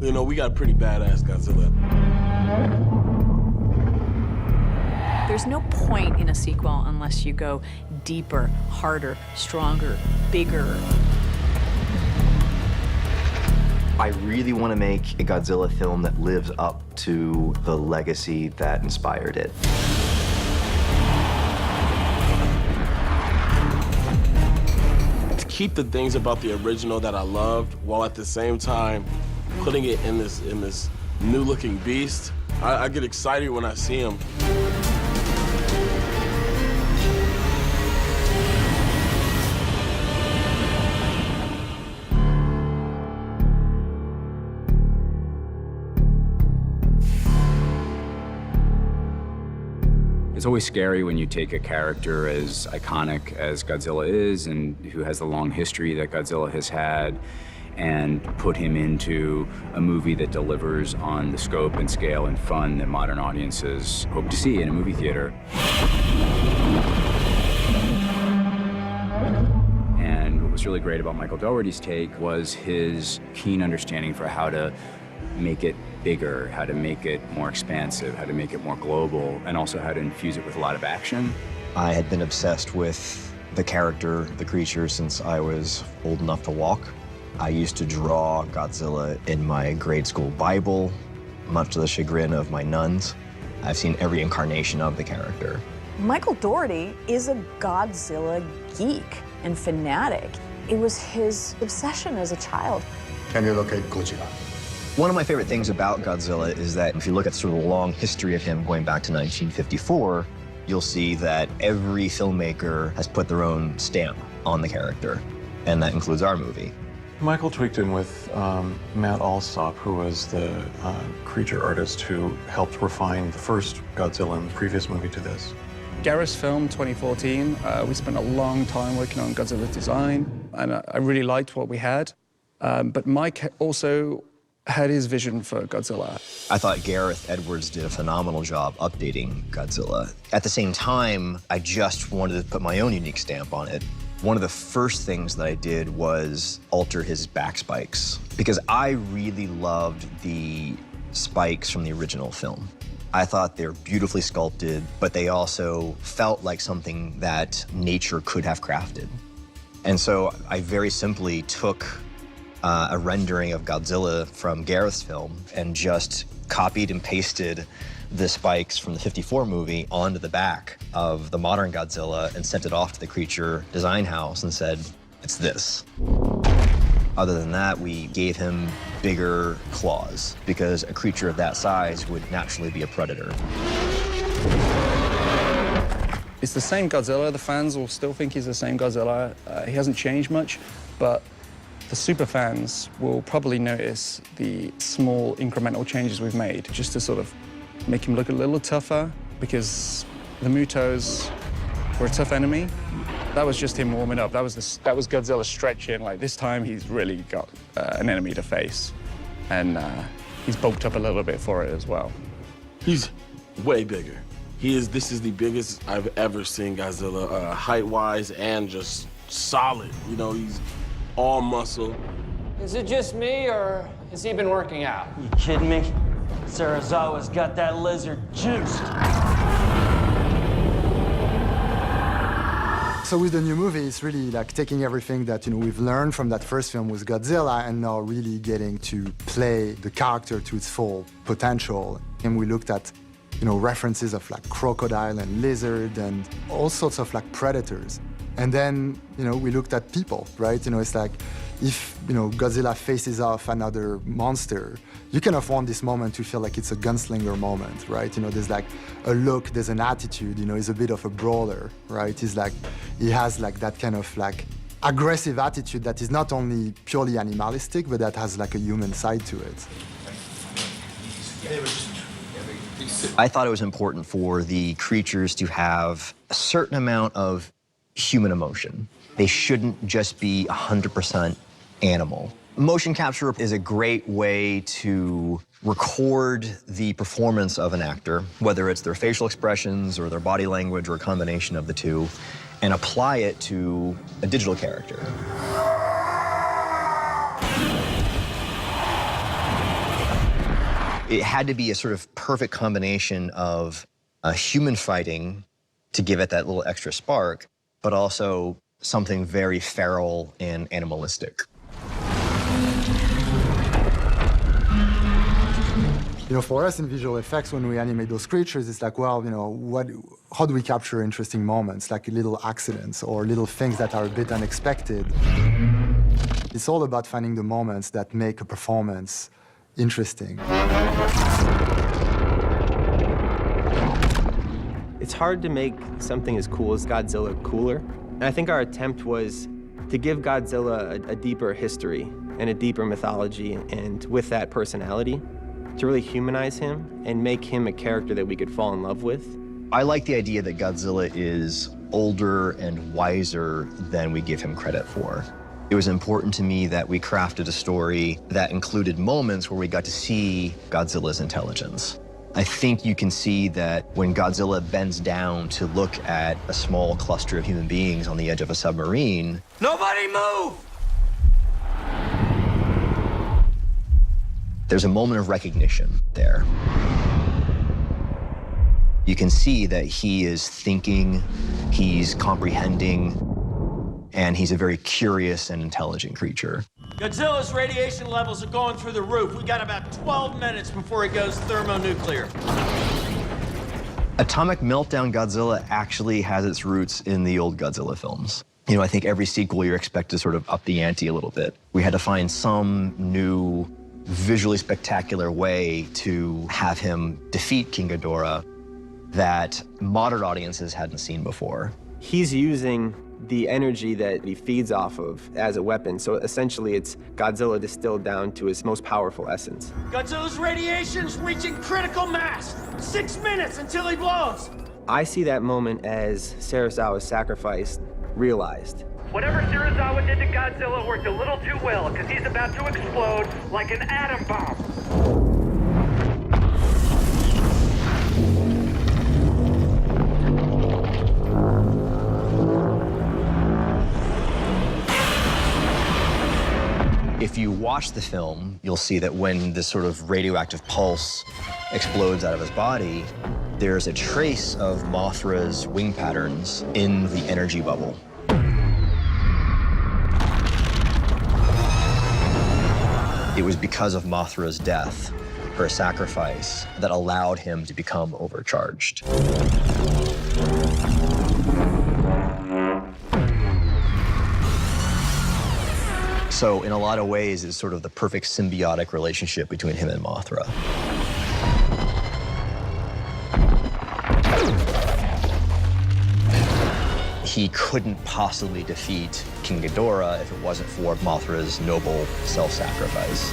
You know, we got a pretty badass Godzilla. There's no point in a sequel unless you go deeper, harder, stronger, bigger. I really want to make a Godzilla film that lives up to the legacy that inspired it. To keep the things about the original that I loved, while at the same time putting it in this new-looking beast, I get excited when I see him. It's always scary when you take a character as iconic as Godzilla is and who has the long history that Godzilla has had and put him into a movie that delivers on the scope and scale and fun that modern audiences hope to see in a movie theater. And what was really great about Michael Dougherty's take was his keen understanding for how to make it bigger, how to make it more expansive, how to make it more global, and also how to infuse it with a lot of action. I had been obsessed with the character, the creature, since I was old enough to walk. I used to draw Godzilla in my grade school Bible, much to the chagrin of my nuns. I've seen every incarnation of the character. Michael Dougherty is a Godzilla geek and fanatic. It was his obsession as a child. Can you locate Godzilla? One of my favorite things about Godzilla is that if you look at sort of the long history of him going back to 1954, you'll see that every filmmaker has put their own stamp on the character, and that includes our movie. Michael tweaked in with Matt Alsop, who was the creature artist who helped refine the first Godzilla in the previous movie to this. Gareth's film, 2014, we spent a long time working on Godzilla design, and I really liked what we had. But Mike also had his vision for Godzilla. I thought Gareth Edwards did a phenomenal job updating Godzilla. At the same time, I just wanted to put my own unique stamp on it. One of the first things that I did was alter his back spikes, because I really loved the spikes from the original film. I thought they were beautifully sculpted, but they also felt like something that nature could have crafted. And so I very simply took a rendering of Godzilla from Gareth's film and just copied and pasted the spikes from the '54 movie onto the back of the modern Godzilla and sent it off to the creature design house and said, it's this. Other than that, we gave him bigger claws because a creature of that size would naturally be a predator. It's the same Godzilla. The fans will still think he's the same Godzilla. He hasn't changed much, but the super fans will probably notice the small incremental changes we've made just to sort of make him look a little tougher, because the Mutos were a tough enemy. That was just him warming up. That was Godzilla stretching. Like, this time he's really got an enemy to face, and he's bulked up a little bit for it as well. He's way bigger. This is the biggest I've ever seen Godzilla, height-wise and just solid. You know, he's all muscle. Is it just me, or has he been working out? You kidding me? Sarazawa's got that lizard juiced. So with the new movie, it's really like taking everything that we've learned from that first film with Godzilla and now really getting to play the character to its full potential. And we looked at references of like crocodile and lizard and all sorts of like predators. And then, we looked at people, right? It's like, if, Godzilla faces off another monster, you kind of want this moment to feel like it's a gunslinger moment, right? There's like a look, there's an attitude, he's a bit of a brawler, right? He has like that kind of like aggressive attitude that is not only purely animalistic, but that has like a human side to it. I thought it was important for the creatures to have a certain amount of human emotion. They shouldn't just be 100% animal. Motion capture is a great way to record the performance of an actor, whether it's their facial expressions or their body language or a combination of the two, and apply it to a digital character. It had to be a sort of perfect combination of human fighting to give it that little extra spark, but also something very feral and animalistic. You know, for us in visual effects, when we animate those creatures, it's like, well, you know, how do we capture interesting moments, like little accidents or little things that are a bit unexpected? It's all about finding the moments that make a performance interesting. It's hard to make something as cool as Godzilla cooler. And I think our attempt was to give Godzilla a deeper history and a deeper mythology, and with that personality, to really humanize him and make him a character that we could fall in love with. I like the idea that Godzilla is older and wiser than we give him credit for. It was important to me that we crafted a story that included moments where we got to see Godzilla's intelligence. I think you can see that when Godzilla bends down to look at a small cluster of human beings on the edge of a submarine, Nobody move! there's a moment of recognition there. You can see that he is thinking, he's comprehending, and he's a very curious and intelligent creature. Godzilla's radiation levels are going through the roof. We got about 12 minutes before he goes thermonuclear. Atomic Meltdown Godzilla actually has its roots in the old Godzilla films. You know, I think every sequel you're expected to sort of up the ante a little bit. We had to find some new, visually spectacular way to have him defeat King Ghidorah that modern audiences hadn't seen before. He's using the energy that he feeds off of as a weapon. So essentially it's Godzilla distilled down to its most powerful essence. Godzilla's radiation's reaching critical mass. 6 minutes until he blows. I see that moment as Serizawa's sacrifice realized. Whatever Serizawa did to Godzilla worked a little too well, because he's about to explode like an atom bomb. If you watch the film, you'll see that when this sort of radioactive pulse explodes out of his body, there's a trace of Mothra's wing patterns in the energy bubble. It was because of Mothra's death, her sacrifice, that allowed him to become overcharged. So in a lot of ways, it's sort of the perfect symbiotic relationship between him and Mothra. He couldn't possibly defeat King Ghidorah if it wasn't for Mothra's noble self-sacrifice.